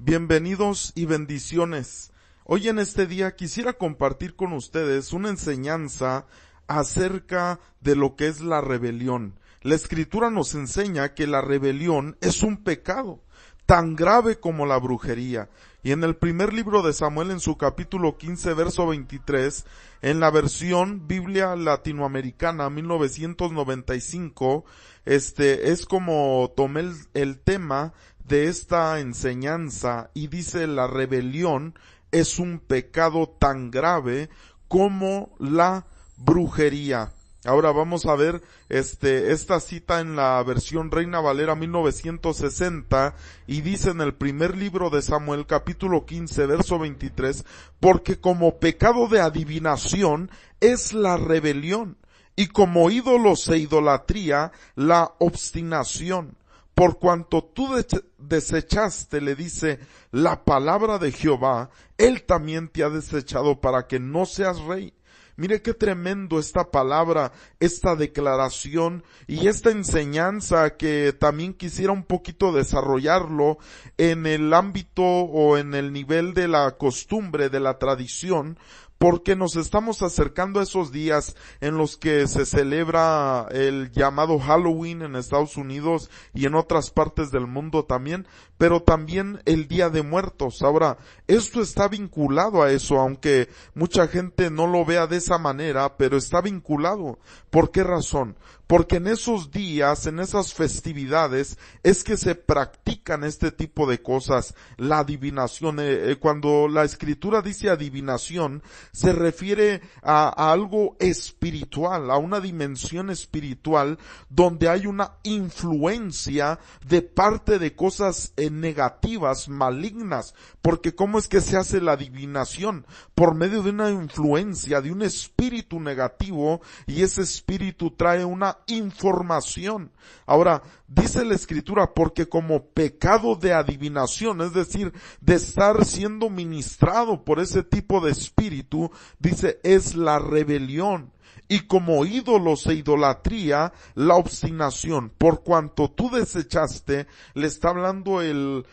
Bienvenidos y bendiciones. Hoy en este día quisiera compartir con ustedes una enseñanza acerca de lo que es la rebelión. La Escritura nos enseña que la rebelión es un pecado tan grave como la brujería. Y en el primer libro de Samuel, en su capítulo 15, verso 23, en la versión Biblia Latinoamericana 1995, es como tomé el tema de esta enseñanza y dice: la rebelión es un pecado tan grave como la brujería. Ahora vamos a ver esta cita en la versión Reina Valera 1960 y dice en el primer libro de Samuel capítulo 15 verso 23: porque como pecado de adivinación es la rebelión, y como ídolos e idolatría la obstinación. Por cuanto tú desechaste, le dice, la palabra de Jehová, él también te ha desechado para que no seas rey. Mire qué tremendo esta palabra, esta declaración y esta enseñanza, que también quisiera un poquito desarrollarlo en el ámbito o en el nivel de la costumbre, de la tradición, porque nos estamos acercando a esos días en los que se celebra el llamado Halloween en Estados Unidos y en otras partes del mundo también, pero también el Día de Muertos. Ahora, esto está vinculado a eso, aunque mucha gente no lo vea de esa manera, pero está vinculado. ¿Por qué razón? Porque en esos días, en esas festividades, es que se practican este tipo de cosas, la adivinación. Cuando la Escritura dice adivinación, se refiere a algo espiritual, a una dimensión espiritual, donde hay una influencia de parte de cosas negativas, malignas. Porque ¿cómo es que se hace la adivinación? Por medio de una influencia, de un espíritu negativo, y ese espíritu trae una información. Ahora, dice la Escritura, porque como pecado de adivinación, es decir, de estar siendo ministrado por ese tipo de espíritu, dice, es la rebelión. Y como ídolos e idolatría, la obstinación. Por cuanto tú desechaste, le está hablando el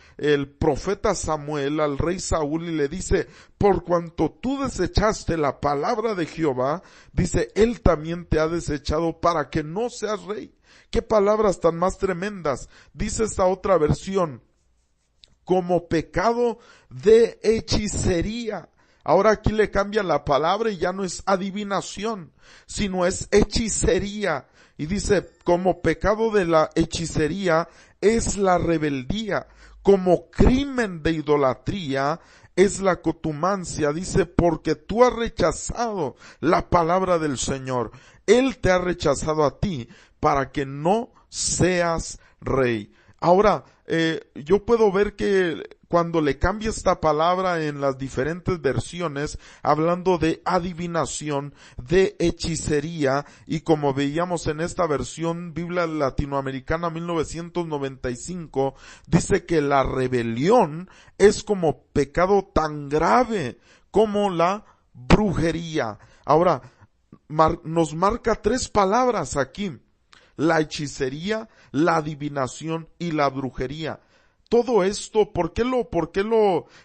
profeta Samuel al rey Saúl y le dice, por cuanto tú desechaste la palabra de Jehová, dice, él también te ha desechado para que no seas rey. Qué palabras tan más tremendas. Dice esta otra versión, como pecado de hechicería. Ahora aquí le cambia la palabra y ya no es adivinación, sino es hechicería. Y dice, como pecado de la hechicería es la rebeldía, como crimen de idolatría es la contumacia. Dice, porque tú has rechazado la palabra del Señor. Él te ha rechazado a ti para que no seas rey. Ahora, yo puedo ver que cuando le cambia esta palabra en las diferentes versiones, hablando de adivinación, de hechicería, y como veíamos en esta versión Biblia Latinoamericana 1995, dice que la rebelión es como pecado tan grave como la brujería. Ahora, nos marca tres palabras aquí: la hechicería, la adivinación y la brujería. Todo esto, ¿por qué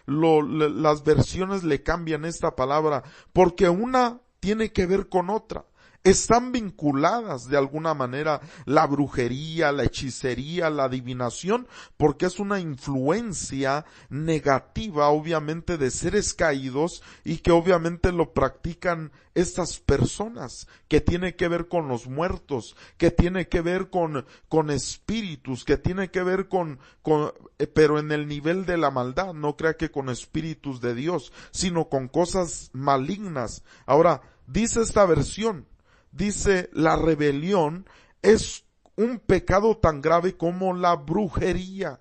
las versiones le cambian esta palabra? Porque una tiene que ver con otra. Están vinculadas de alguna manera la brujería, la hechicería, la adivinación, porque es una influencia negativa, obviamente, de seres caídos, y que obviamente lo practican estas personas, que tiene que ver con los muertos, que tiene que ver con espíritus, que tiene que ver pero en el nivel de la maldad. No crea que con espíritus de Dios, sino con cosas malignas. Ahora, dice esta versión, dice, la rebelión es un pecado tan grave como la brujería.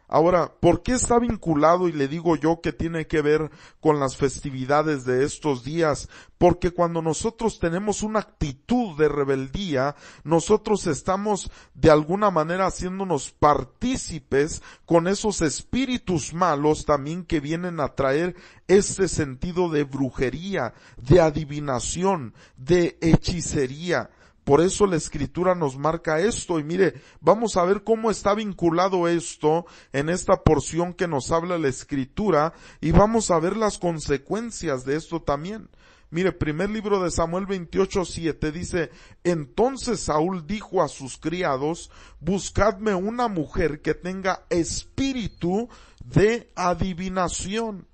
Ahora, ¿por qué está vinculado? Y le digo yo que tiene que ver con las festividades de estos días. Porque cuando nosotros tenemos una actitud de rebeldía, nosotros estamos de alguna manera haciéndonos partícipes con esos espíritus malos también que vienen a traer ese sentido de brujería, de adivinación, de hechicería. Por eso la Escritura nos marca esto. Y mire, vamos a ver cómo está vinculado esto en esta porción que nos habla la Escritura, y vamos a ver las consecuencias de esto también. Mire, primer libro de Samuel 28:7 dice: entonces Saúl dijo a sus criados: buscadme una mujer que tenga espíritu de adivinación,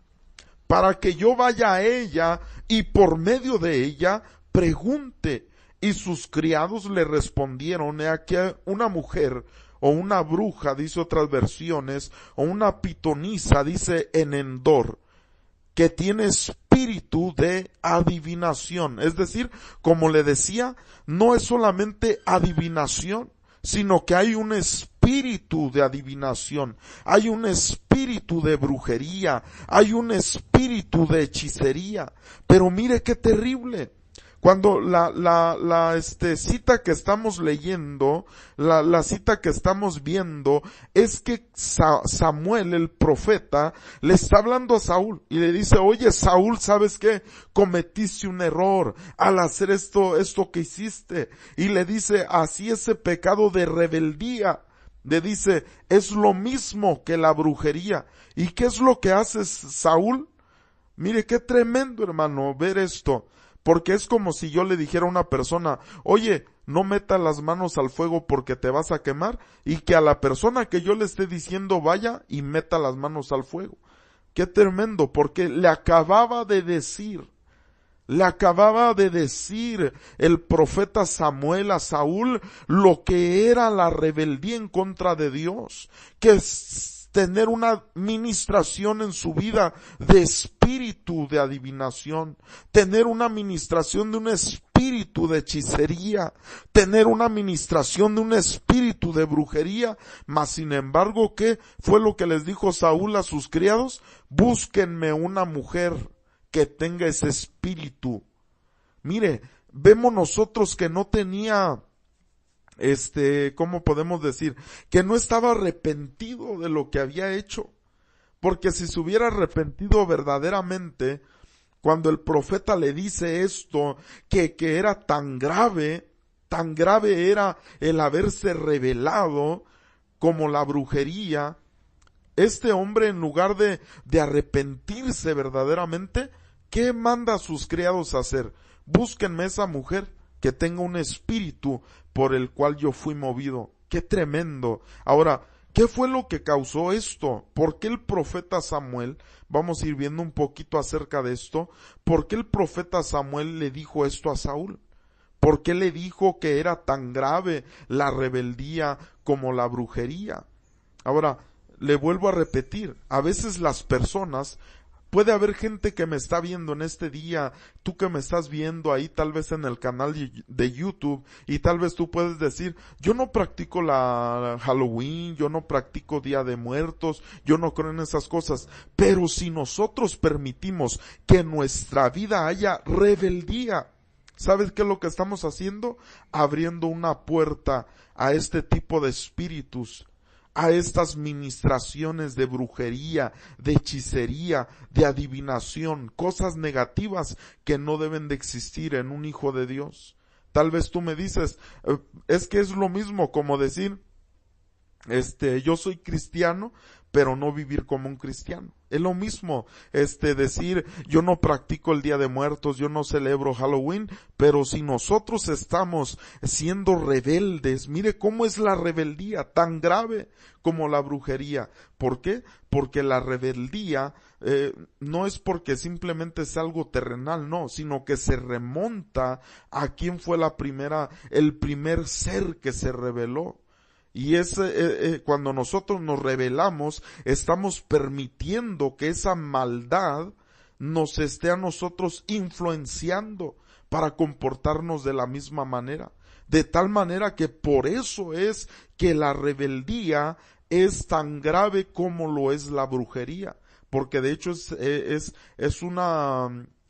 para que yo vaya a ella y por medio de ella pregunte. Y sus criados le respondieron: he aquí una mujer, o una bruja, dice otras versiones, o una pitonisa, dice en Endor, que tiene espíritu de adivinación. Es decir, como le decía, no es solamente adivinación, sino que hay un espíritu de adivinación, hay un espíritu de brujería, hay un espíritu de hechicería. Pero mire qué terrible. Cuando la cita que estamos leyendo, la cita que estamos viendo, es que Samuel, el profeta, le está hablando a Saúl y le dice: oye Saúl, ¿sabes qué? Cometiste un error al hacer esto que hiciste. Y le dice así: ese pecado de rebeldía, le dice, es lo mismo que la brujería. ¿Y qué es lo que hace Saúl? Mire qué tremendo, hermano, ver esto. Porque es como si yo le dijera a una persona: oye, no meta las manos al fuego porque te vas a quemar, y que a la persona que yo le esté diciendo vaya y meta las manos al fuego. Qué tremendo, porque le acababa de decir el profeta Samuel a Saúl lo que era la rebeldía en contra de Dios, que es tener una ministración en su vida de espíritu de adivinación, tener una ministración de un espíritu de hechicería, tener una ministración de un espíritu de brujería. Mas sin embargo, ¿qué fue lo que les dijo Saúl a sus criados? Búsquenme una mujer que tenga ese espíritu. Mire, vemos nosotros que no tenía, ¿cómo podemos decir? Que no estaba arrepentido de lo que había hecho. Porque si se hubiera arrepentido verdaderamente, cuando el profeta le dice esto, que era tan grave era el haberse rebelado como la brujería, este hombre, en lugar de arrepentirse verdaderamente, ¿qué manda a sus criados a hacer? Búsquenme esa mujer que tenga un espíritu por el cual yo fui movido. ¡Qué tremendo! Ahora, ¿qué fue lo que causó esto? ¿Por qué el profeta Samuel, vamos a ir viendo un poquito acerca de esto, por qué el profeta Samuel le dijo esto a Saúl? ¿Por qué le dijo que era tan grave la rebeldía como la brujería? Ahora, le vuelvo a repetir, a veces las personas, puede haber gente que me está viendo en este día, tú que me estás viendo ahí tal vez en el canal de YouTube, y tal vez tú puedes decir: yo no practico la Halloween, yo no practico Día de Muertos, yo no creo en esas cosas. Pero si nosotros permitimos que en nuestra vida haya rebeldía, ¿sabes qué es lo que estamos haciendo? Abriendo una puerta a este tipo de espíritus, a estas ministraciones de brujería, de hechicería, de adivinación, cosas negativas que no deben de existir en un hijo de Dios. Tal vez tú me dices, es que es lo mismo como decir, yo soy cristiano, pero no vivir como un cristiano. Es lo mismo, decir, yo no practico el Día de Muertos, yo no celebro Halloween, pero si nosotros estamos siendo rebeldes, mire cómo es la rebeldía, tan grave como la brujería. ¿Por qué? Porque la rebeldía no es porque simplemente es algo terrenal, no, sino que se remonta a quién fue el primer ser que se rebeló. Y cuando nosotros nos rebelamos, estamos permitiendo que esa maldad nos esté a nosotros influenciando para comportarnos de la misma manera. De tal manera que por eso es que la rebeldía es tan grave como lo es la brujería. Porque de hecho es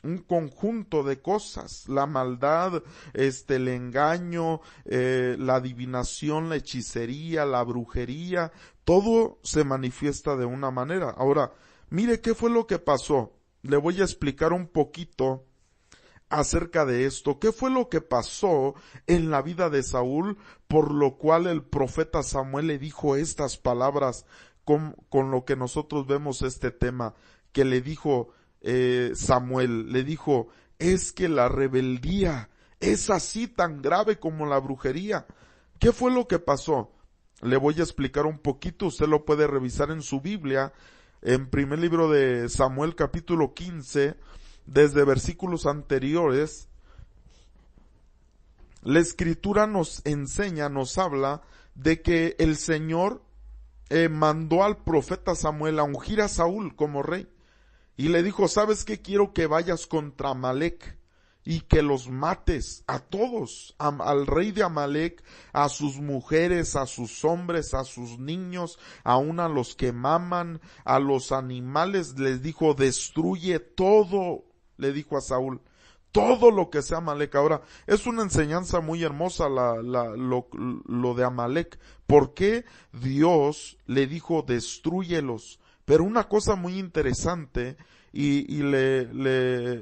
un conjunto de cosas: la maldad, el engaño, la adivinación, la hechicería, la brujería, todo se manifiesta de una manera. Ahora, mire qué fue lo que pasó. Le voy a explicar un poquito acerca de esto. ¿Qué fue lo que pasó en la vida de Saúl, por lo cual el profeta Samuel le dijo estas palabras con lo que nosotros vemos este tema? Que le dijo Samuel, le dijo, es que la rebeldía es así tan grave como la brujería. ¿Qué fue lo que pasó? Le voy a explicar un poquito, usted lo puede revisar en su Biblia, en primer libro de Samuel capítulo 15, desde versículos anteriores. La escritura nos enseña, nos habla de que el Señor mandó al profeta Samuel a ungir a Saúl como rey. Y le dijo, ¿sabes qué? Quiero que vayas contra Amalec y que los mates a todos, al rey de Amalec, a sus mujeres, a sus hombres, a sus niños, aun a los que maman, a los animales. Les dijo, destruye todo, le dijo a Saúl, todo lo que sea Amalec. Ahora, es una enseñanza muy hermosa lo de Amalec. ¿Por qué Dios le dijo destrúyelos? Pero una cosa muy interesante, y le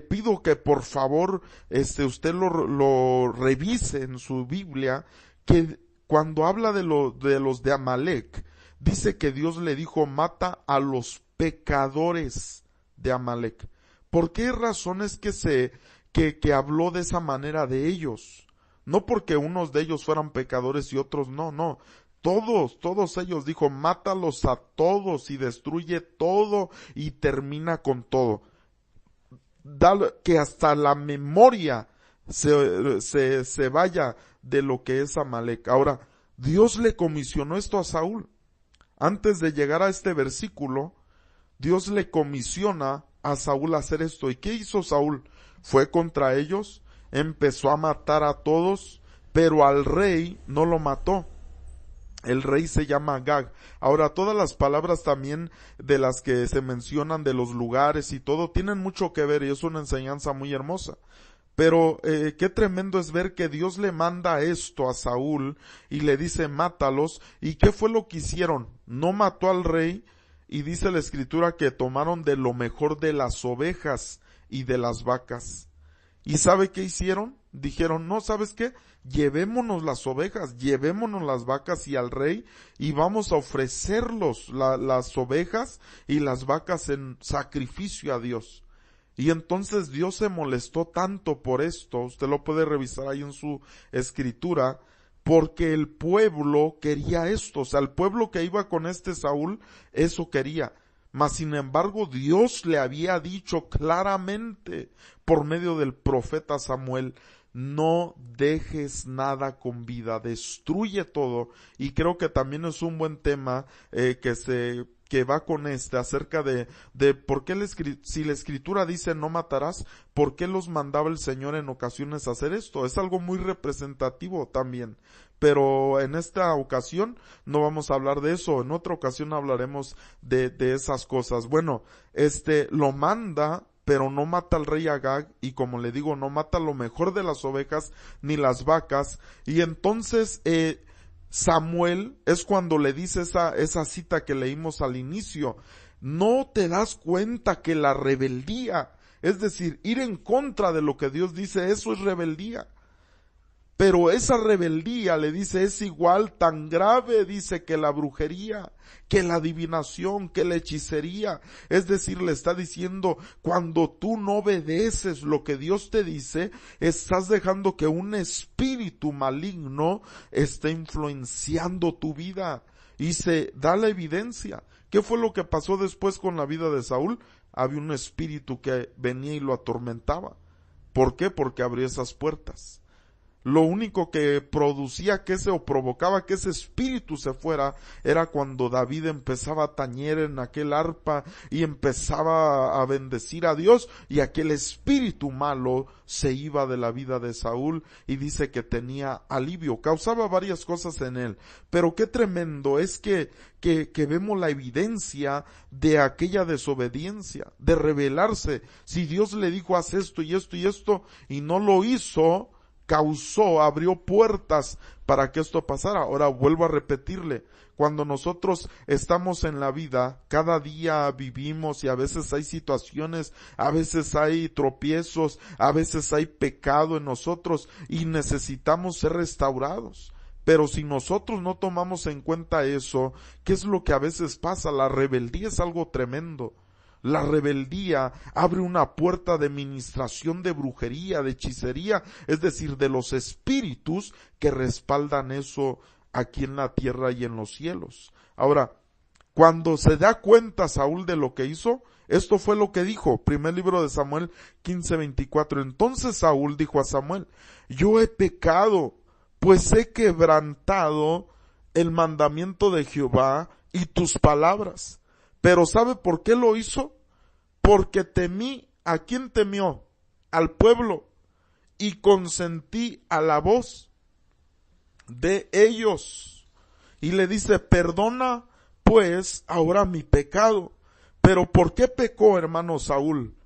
pido que por favor usted lo revise en su Biblia, que cuando habla de los de Amalec, dice que Dios le dijo, mata a los pecadores de Amalec. ¿Por qué razones que habló de esa manera de ellos? No porque unos de ellos fueran pecadores y otros no. Todos ellos dijo, mátalos a todos y destruye todo y termina con todo. Que hasta la memoria se vaya de lo que es Amalec. Ahora, Dios le comisionó esto a Saúl. Antes de llegar a este versículo, Dios le comisiona a Saúl hacer esto. ¿Y qué hizo Saúl? Fue contra ellos, empezó a matar a todos, pero al rey no lo mató. El rey se llama Agag. Ahora, todas las palabras también de las que se mencionan de los lugares y todo, tienen mucho que ver y es una enseñanza muy hermosa. Pero qué tremendo es ver que Dios le manda esto a Saúl y le dice mátalos. ¿Y qué fue lo que hicieron? No mató al rey, y dice la escritura que tomaron de lo mejor de las ovejas y de las vacas. ¿Y sabe qué hicieron? Dijeron, no, ¿sabes qué? Llevémonos las ovejas, llevémonos las vacas y al rey, y vamos a ofrecerlos las ovejas y las vacas en sacrificio a Dios. Y entonces Dios se molestó tanto por esto, usted lo puede revisar ahí en su escritura, porque el pueblo quería esto, o sea, el pueblo que iba con Saúl, eso quería. Mas sin embargo Dios le había dicho claramente por medio del profeta Samuel, no dejes nada con vida, destruye todo. Y creo que también es un buen tema que va con acerca de por qué si la escritura dice no matarás, por qué los mandaba el Señor en ocasiones a hacer esto. Es algo muy representativo también. Pero en esta ocasión no vamos a hablar de eso, en otra ocasión hablaremos de esas cosas. Bueno, lo manda, pero no mata al rey Agag, y como le digo, no mata lo mejor de las ovejas ni las vacas. Y entonces Samuel es cuando le dice esa cita que leímos al inicio, no te das cuenta que la rebeldía, es decir, ir en contra de lo que Dios dice, eso es rebeldía. Pero esa rebeldía, le dice, es igual, tan grave, dice, que la brujería, que la adivinación, que la hechicería. Es decir, le está diciendo, cuando tú no obedeces lo que Dios te dice, estás dejando que un espíritu maligno esté influenciando tu vida. Y se da la evidencia. ¿Qué fue lo que pasó después con la vida de Saúl? Había un espíritu que venía y lo atormentaba. ¿Por qué? Porque abrió esas puertas. Lo único que producía o provocaba que ese espíritu se fuera era cuando David empezaba a tañer en aquel arpa y empezaba a bendecir a Dios, y aquel espíritu malo se iba de la vida de Saúl, y dice que tenía alivio, causaba varias cosas en él. Pero qué tremendo es que vemos la evidencia de aquella desobediencia, de rebelarse. Si Dios le dijo haz esto y esto y esto y no lo hizo, abrió puertas para que esto pasara. Ahora vuelvo a repetirle, cuando nosotros estamos en la vida, cada día vivimos y a veces hay situaciones, a veces hay tropiezos, a veces hay pecado en nosotros y necesitamos ser restaurados. Pero si nosotros no tomamos en cuenta eso, ¿qué es lo que a veces pasa? La rebeldía es algo tremendo. La rebeldía abre una puerta de ministración de brujería, de hechicería, es decir, de los espíritus que respaldan eso aquí en la tierra y en los cielos. Ahora, cuando se da cuenta Saúl de lo que hizo, esto fue lo que dijo, primer libro de Samuel 15:24. Entonces Saúl dijo a Samuel, yo he pecado, pues he quebrantado el mandamiento de Jehová y tus palabras. Pero ¿sabe por qué lo hizo? Porque temí. ¿A quién temió? Al pueblo. Y consentí a la voz de ellos. Y le dice, perdona pues ahora mi pecado. Pero ¿por qué pecó, hermano Saúl?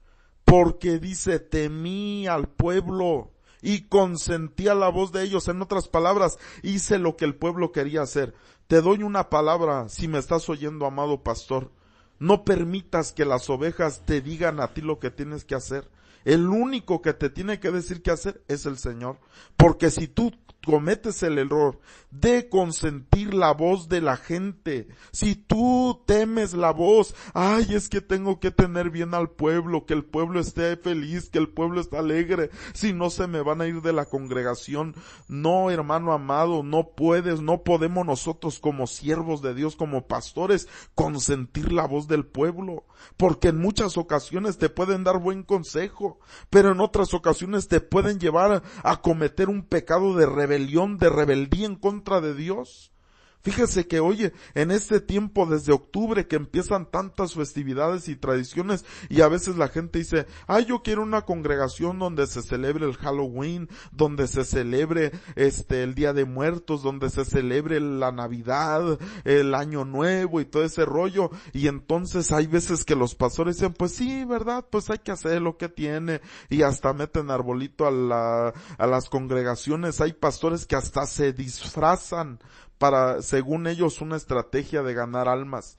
Porque dice, temí al pueblo y consentí a la voz de ellos. En otras palabras, hice lo que el pueblo quería hacer. Te doy una palabra, si me estás oyendo, amado pastor. No permitas que las ovejas te digan a ti lo que tienes que hacer. El único que te tiene que decir qué hacer es el Señor. Porque si tú cometes el error de consentir la voz de la gente, si tú temes la voz, ay, es que tengo que tener bien al pueblo, que el pueblo esté feliz, que el pueblo esté alegre, si no se me van a ir de la congregación. No, hermano amado, no podemos nosotros como siervos de Dios, como pastores, consentir la voz del pueblo, porque en muchas ocasiones te pueden dar buen consejo, pero en otras ocasiones te pueden llevar a cometer un pecado de rebeldía en contra de Dios. Fíjese que, oye, en este tiempo desde octubre que empiezan tantas festividades y tradiciones y a veces la gente dice, ay, yo quiero una congregación donde se celebre el Halloween, donde se celebre el Día de Muertos, donde se celebre la Navidad, el Año Nuevo y todo ese rollo. Y entonces hay veces que los pastores dicen, pues sí, ¿verdad? Pues hay que hacer lo que tiene y hasta meten arbolito a las congregaciones. Hay pastores que hasta se disfrazan para, según ellos, una estrategia de ganar almas.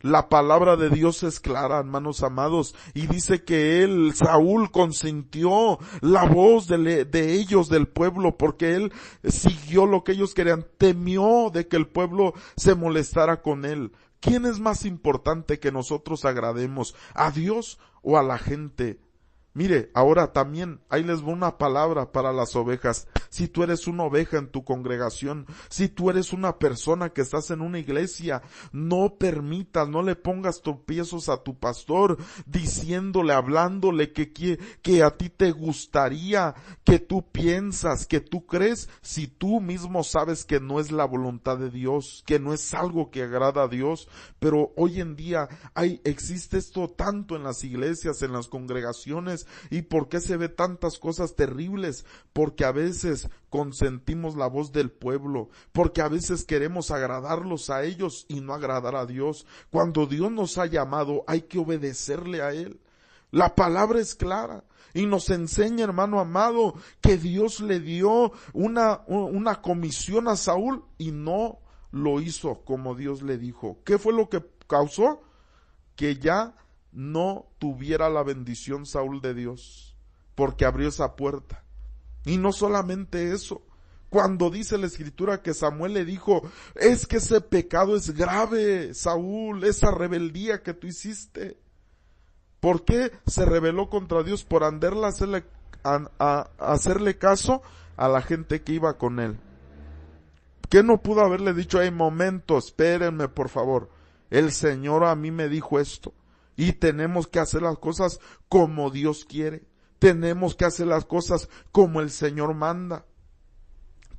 La palabra de Dios es clara, hermanos amados, y dice que Saúl, consintió la voz de ellos, del pueblo, porque él siguió lo que ellos querían, temió de que el pueblo se molestara con él. ¿Quién es más importante que nosotros agrademos, a Dios o a la gente? Mire, ahora también, ahí les va una palabra para las ovejas. Si tú eres una oveja en tu congregación, si tú eres una persona que estás en una iglesia, no permitas, no le pongas tropiezos a tu pastor, diciéndole, hablándole que a ti te gustaría, que tú piensas, que tú crees, si tú mismo sabes que no es la voluntad de Dios, que no es algo que agrada a Dios. Pero hoy en día existe esto tanto en las iglesias, en las congregaciones. ¿Y por qué se ve tantas cosas terribles? Porque a veces consentimos la voz del pueblo, porque a veces queremos agradarlos a ellos y no agradar a Dios. Cuando Dios nos ha llamado, hay que obedecerle a Él. La palabra es clara y nos enseña, hermano amado, que Dios le dio una comisión a Saúl y no lo hizo como Dios le dijo. ¿Qué fue lo que causó? Que ya no tuviera la bendición Saúl de Dios, porque abrió esa puerta. Y no solamente eso, cuando dice la escritura que Samuel le dijo, es que ese pecado es grave, Saúl, esa rebeldía que tú hiciste. ¿Por qué se rebeló contra Dios? Por andarle a hacerle caso a la gente que iba con él. ¿Qué no pudo haberle dicho? Hey, momento, espérenme por favor, el Señor a mí me dijo esto. Y tenemos que hacer las cosas como Dios quiere. Tenemos que hacer las cosas como el Señor manda.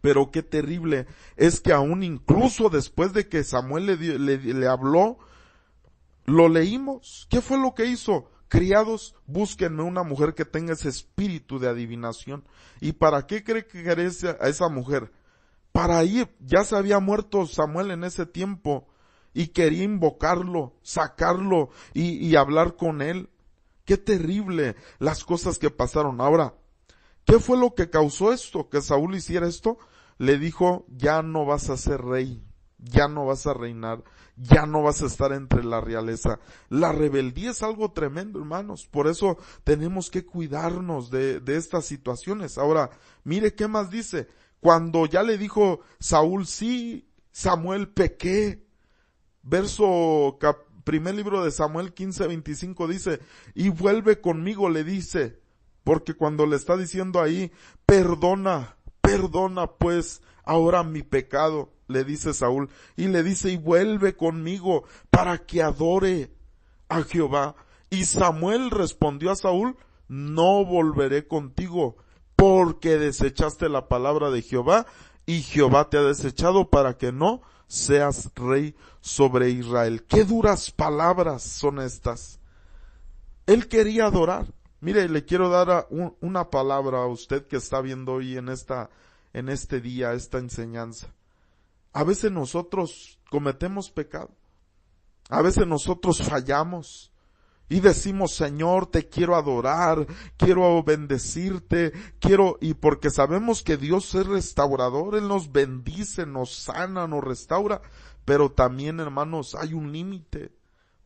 Pero qué terrible es que aún incluso después de que Samuel le habló, lo leímos. ¿Qué fue lo que hizo? Criados, búsquenme una mujer que tenga ese espíritu de adivinación. ¿Y para qué cree que quería a esa mujer? Para ir, ya se había muerto Samuel en ese tiempo. Y quería invocarlo, sacarlo y hablar con él. Qué terrible las cosas que pasaron. Ahora, ¿Qué fue lo que causó esto? Que Saúl hiciera esto. Le dijo, ya no vas a ser rey, ya no vas a reinar, ya no vas a estar entre la realeza. La rebeldía es algo tremendo, hermanos. Por eso tenemos que cuidarnos de estas situaciones. Ahora, mire qué más dice. Cuando ya le dijo Saúl, sí, Samuel, pequé. Primer libro de Samuel 15:25 dice, y vuelve conmigo, le dice, porque cuando le está diciendo ahí, perdona pues ahora mi pecado, le dice Saúl, y le dice, y vuelve conmigo para que adore a Jehová. Y Samuel respondió a Saúl, no volveré contigo, porque desechaste la palabra de Jehová, y Jehová te ha desechado para que no seas rey sobre Israel. Qué duras palabras son estas. Él quería adorar. Mire, le quiero dar una palabra a usted que está viendo hoy en este día, esta enseñanza. A veces nosotros cometemos pecado. A veces nosotros fallamos. Y decimos, Señor, te quiero adorar, quiero bendecirte, y porque sabemos que Dios es restaurador, Él nos bendice, nos sana, nos restaura, pero también, hermanos, hay un límite.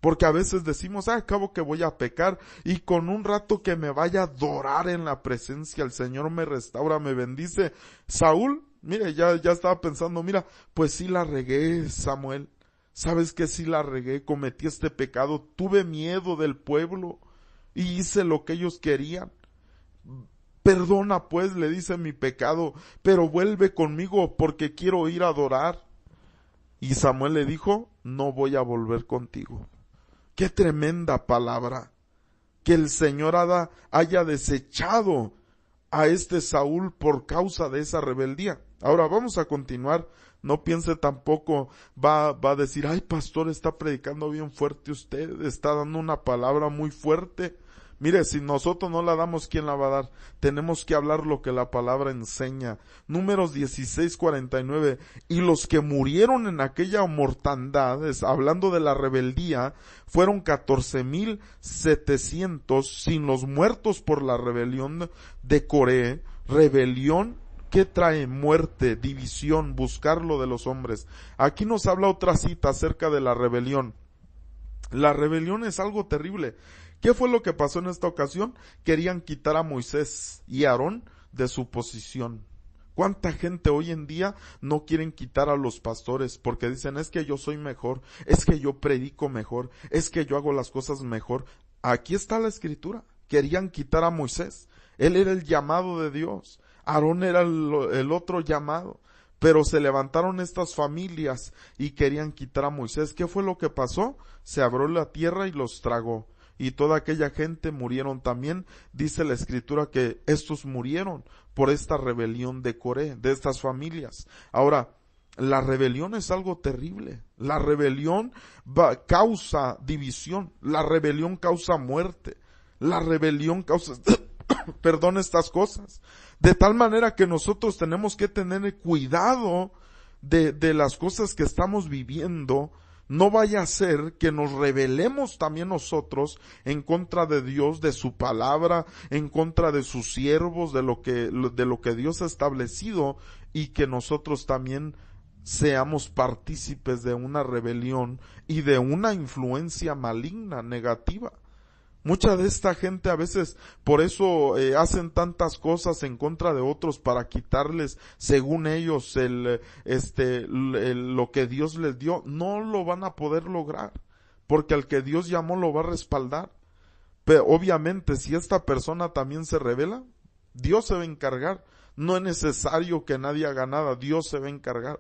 Porque a veces decimos, acabo que voy a pecar, y con un rato que me vaya a adorar en la presencia, el Señor me restaura, me bendice. Saúl, mire, ya estaba pensando, mira, pues sí la regué, Samuel. ¿Sabes que sí la regué? Cometí este pecado, tuve miedo del pueblo y hice lo que ellos querían. Perdona pues, le dice, mi pecado, pero vuelve conmigo porque quiero ir a adorar. Y Samuel le dijo, no voy a volver contigo. Qué tremenda palabra, que el Señor haya desechado a este Saúl por causa de esa rebeldía. Ahora vamos a continuar. No piense tampoco, va a decir, ay pastor, está predicando bien fuerte usted, está dando una palabra muy fuerte. Mire, si nosotros no la damos, ¿quién la va a dar? Tenemos que hablar lo que la palabra enseña. Números 16:49, y los que murieron en aquella mortandad, hablando de la rebeldía, fueron 14,700, sin los muertos por la rebelión de Coré, rebelión que trae muerte, división, buscarlo de los hombres. Aquí nos habla otra cita acerca de la rebelión. La rebelión es algo terrible. ¿Qué fue lo que pasó en esta ocasión? Querían quitar a Moisés y a Aarón de su posición. ¿Cuánta gente hoy en día no quieren quitar a los pastores porque dicen, es que yo soy mejor, es que yo predico mejor, es que yo hago las cosas mejor? Aquí está la escritura. Querían quitar a Moisés. Él era el llamado de Dios. Aarón era el otro llamado. Pero se levantaron estas familias y querían quitar a Moisés. ¿Qué fue lo que pasó? Se abrió la tierra y los tragó. Y toda aquella gente murieron también. Dice la escritura que estos murieron por esta rebelión de Coré, de estas familias. Ahora, la rebelión es algo terrible. La rebelión causa división. La rebelión causa muerte. La rebelión causa, perdón, estas cosas. De tal manera que nosotros tenemos que tener cuidado de las cosas que estamos viviendo. No vaya a ser que nos rebelemos también nosotros en contra de Dios, de su palabra, en contra de sus siervos, de lo que Dios ha establecido, y que nosotros también seamos partícipes de una rebelión y de una influencia maligna, negativa. Mucha de esta gente a veces por eso hacen tantas cosas en contra de otros para quitarles, según ellos, lo que Dios les dio. No lo van a poder lograr, porque al que Dios llamó lo va a respaldar. Pero obviamente si esta persona también se rebela, Dios se va a encargar. No es necesario que nadie haga nada, Dios se va a encargar.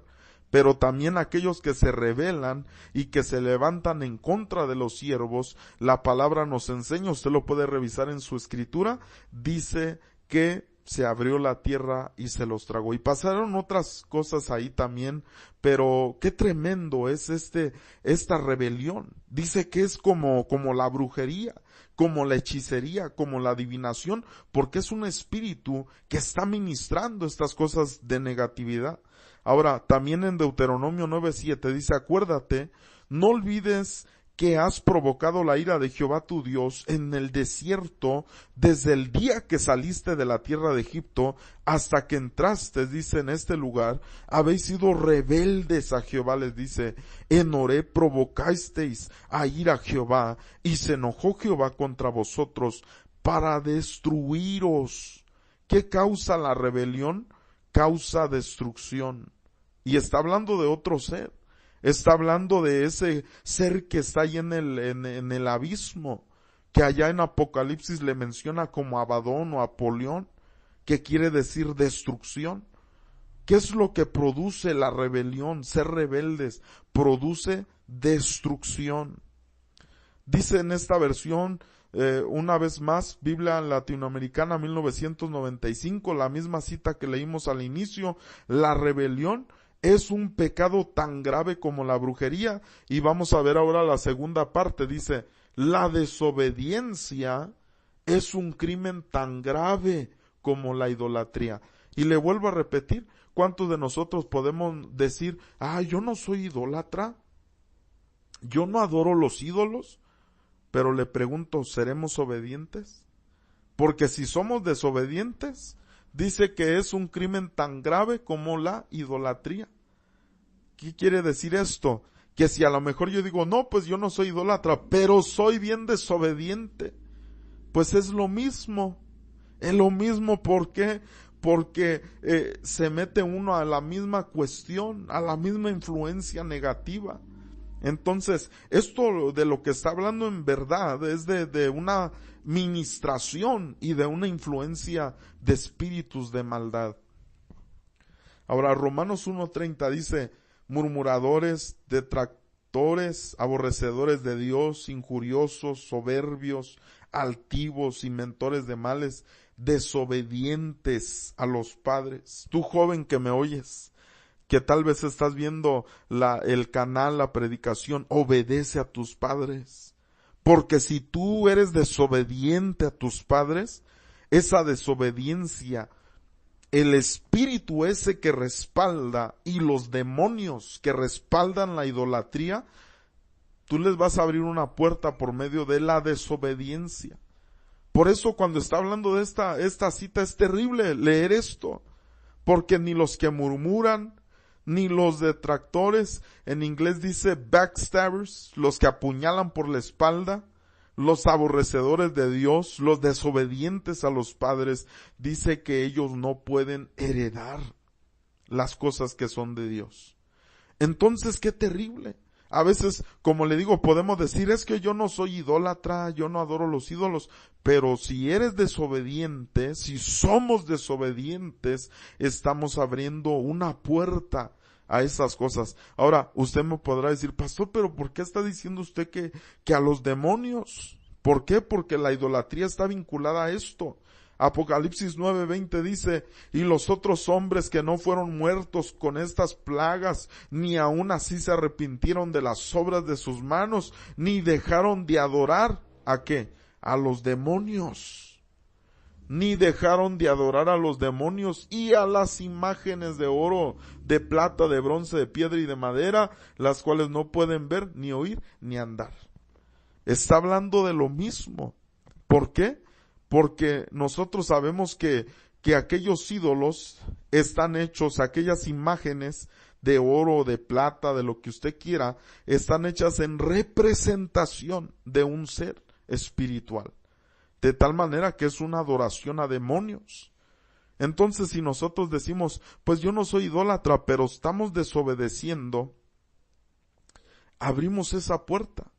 Pero también aquellos que se rebelan y que se levantan en contra de los siervos, la palabra nos enseña, usted lo puede revisar en su escritura, dice que se abrió la tierra y se los tragó. Y pasaron otras cosas ahí también, pero qué tremendo es esta rebelión. Dice que es como la brujería, como la hechicería, como la adivinación, porque es un espíritu que está ministrando estas cosas de negatividad. Ahora, también en Deuteronomio 9:7 dice, acuérdate, no olvides que has provocado la ira de Jehová tu Dios en el desierto desde el día que saliste de la tierra de Egipto hasta que entraste, dice, en este lugar, habéis sido rebeldes a Jehová, les dice, en Horeb provocasteis a ir a Jehová, y se enojó Jehová contra vosotros para destruiros. ¿Qué causa la rebelión? Causa destrucción. Y está hablando de otro ser. Está hablando de ese ser que está ahí en el abismo, que allá en Apocalipsis le menciona como Abadón o Apolión, que quiere decir destrucción. ¿Qué es lo que produce la rebelión? Ser rebeldes produce destrucción. Dice en esta versión, una vez más, Biblia Latinoamericana 1995, la misma cita que leímos al inicio, la rebelión es un pecado tan grave como la brujería. Y vamos a ver ahora la segunda parte. Dice, la desobediencia es un crimen tan grave como la idolatría. Y le vuelvo a repetir, ¿cuántos de nosotros podemos decir, yo no soy idólatra, yo no adoro los ídolos? Pero le pregunto, ¿seremos obedientes? Porque si somos desobedientes, dice que es un crimen tan grave como la idolatría. ¿Qué quiere decir esto? Que si a lo mejor yo digo, no, pues yo no soy idólatra, pero soy bien desobediente, pues es lo mismo. Es lo mismo, ¿por qué? Porque se mete uno a la misma cuestión, a la misma influencia negativa. Entonces, esto de lo que está hablando en verdad es de una ministración y de una influencia de espíritus de maldad. Ahora, Romanos 1:30 dice, murmuradores, detractores, aborrecedores de Dios, injuriosos, soberbios, altivos, inventores de males, desobedientes a los padres. Tú, joven que me oyes, que tal vez estás viendo el canal, la predicación, obedece a tus padres. Porque si tú eres desobediente a tus padres, esa desobediencia, el espíritu ese que respalda y los demonios que respaldan la idolatría, tú les vas a abrir una puerta por medio de la desobediencia. Por eso cuando está hablando de esta cita es terrible leer esto, porque ni los que murmuran, ni los detractores, en inglés dice backstabbers, los que apuñalan por la espalda, los aborrecedores de Dios, los desobedientes a los padres, dice que ellos no pueden heredar las cosas que son de Dios. Entonces, qué terrible. A veces, como le digo, podemos decir, es que yo no soy idólatra, yo no adoro los ídolos, pero si eres desobediente, si somos desobedientes, estamos abriendo una puerta a esas cosas. Ahora, usted me podrá decir, pastor, pero ¿por qué está diciendo usted que a los demonios? ¿Por qué? Porque la idolatría está vinculada a esto. Apocalipsis 9:20 dice, y los otros hombres que no fueron muertos con estas plagas, ni aun así se arrepintieron de las obras de sus manos, ni dejaron de adorar, ¿a qué? A los demonios. Ni dejaron de adorar a los demonios y a las imágenes de oro, de plata, de bronce, de piedra y de madera, las cuales no pueden ver, ni oír, ni andar. Está hablando de lo mismo. ¿Por qué? Porque nosotros sabemos que aquellos ídolos están hechos, aquellas imágenes de oro, de plata, de lo que usted quiera, están hechas en representación de un ser espiritual. De tal manera que es una adoración a demonios. Entonces, si nosotros decimos, pues yo no soy idólatra, pero estamos desobedeciendo, abrimos esa puerta.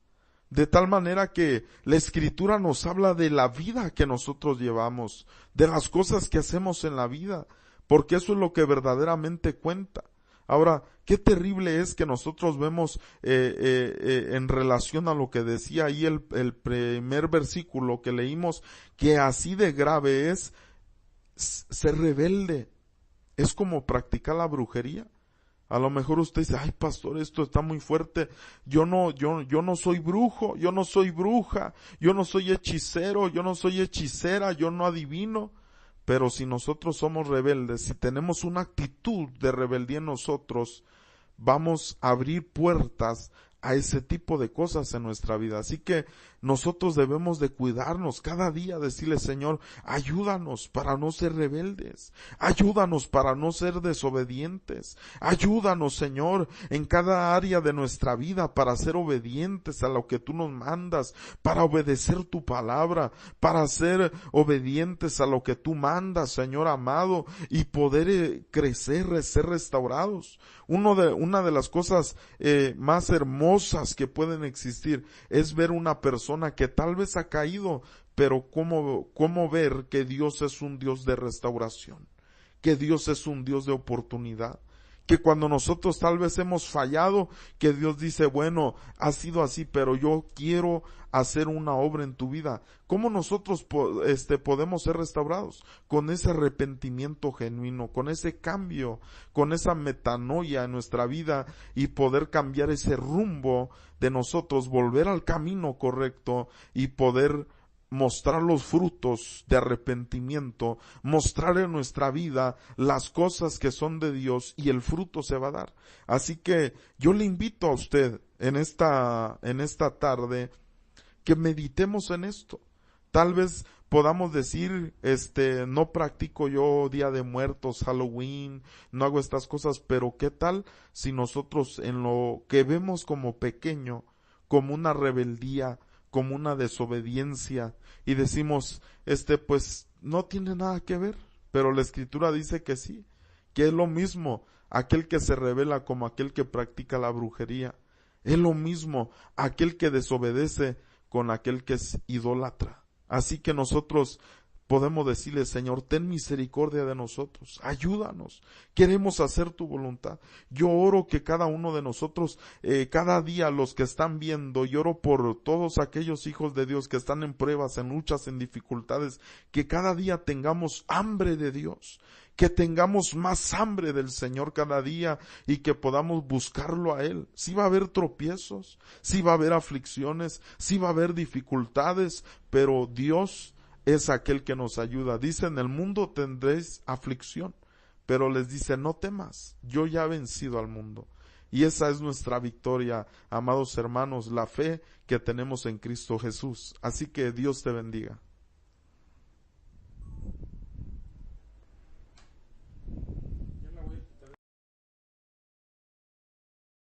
De tal manera que la Escritura nos habla de la vida que nosotros llevamos, de las cosas que hacemos en la vida, porque eso es lo que verdaderamente cuenta. Ahora, qué terrible es que nosotros vemos en relación a lo que decía ahí el primer versículo que leímos, que así de grave es ser rebelde. Es como practicar la brujería. A lo mejor usted dice, ay pastor, esto está muy fuerte, yo no soy brujo, yo no soy bruja, yo no soy hechicero, yo no soy hechicera, yo no adivino. Pero si nosotros somos rebeldes, si tenemos una actitud de rebeldía en nosotros, vamos a abrir puertas a ese tipo de cosas en nuestra vida. Así que nosotros debemos de cuidarnos cada día, decirle: Señor, ayúdanos para no ser rebeldes, ayúdanos para no ser desobedientes, ayúdanos, Señor, en cada área de nuestra vida para ser obedientes a lo que tú nos mandas, para obedecer tu palabra, para ser obedientes a lo que tú mandas, Señor amado, y poder crecer, ser restaurados. Una de las cosas más hermosas que pueden existir es ver una persona que tal vez ha caído, pero cómo ver que Dios es un Dios de restauración, que Dios es un Dios de oportunidad, que cuando nosotros tal vez hemos fallado, que Dios dice: bueno, ha sido así, pero yo quiero hacer una obra en tu vida. ¿Cómo nosotros podemos ser restaurados? Con ese arrepentimiento genuino, con ese cambio, con esa metanoia en nuestra vida, y poder cambiar ese rumbo de nosotros, volver al camino correcto y poder mostrar los frutos de arrepentimiento, mostrar en nuestra vida las cosas que son de Dios, y el fruto se va a dar. Así que yo le invito a usted en esta tarde que meditemos en esto. Tal vez podamos decir, no practico yo Día de Muertos, Halloween, no hago estas cosas, pero ¿qué tal si nosotros en lo que vemos como pequeño, como una rebeldía, como una desobediencia, y decimos, pues no tiene nada que ver, pero la Escritura dice que sí, que es lo mismo aquel que se rebela como aquel que practica la brujería, es lo mismo aquel que desobedece con aquel que es idólatra. Así que nosotros podemos decirle: Señor, ten misericordia de nosotros, ayúdanos, queremos hacer tu voluntad. Yo oro que cada uno de nosotros, cada día los que están viendo, y oro por todos aquellos hijos de Dios que están en pruebas, en luchas, en dificultades, que cada día tengamos hambre de Dios, que tengamos más hambre del Señor cada día, y que podamos buscarlo a Él. Sí va a haber tropiezos, sí va a haber aflicciones, sí va a haber dificultades, pero Dios es aquel que nos ayuda. Dice: en el mundo tendréis aflicción, pero les dice: no temas, yo ya he vencido al mundo. Y esa es nuestra victoria, amados hermanos, la fe que tenemos en Cristo Jesús. Así que Dios te bendiga.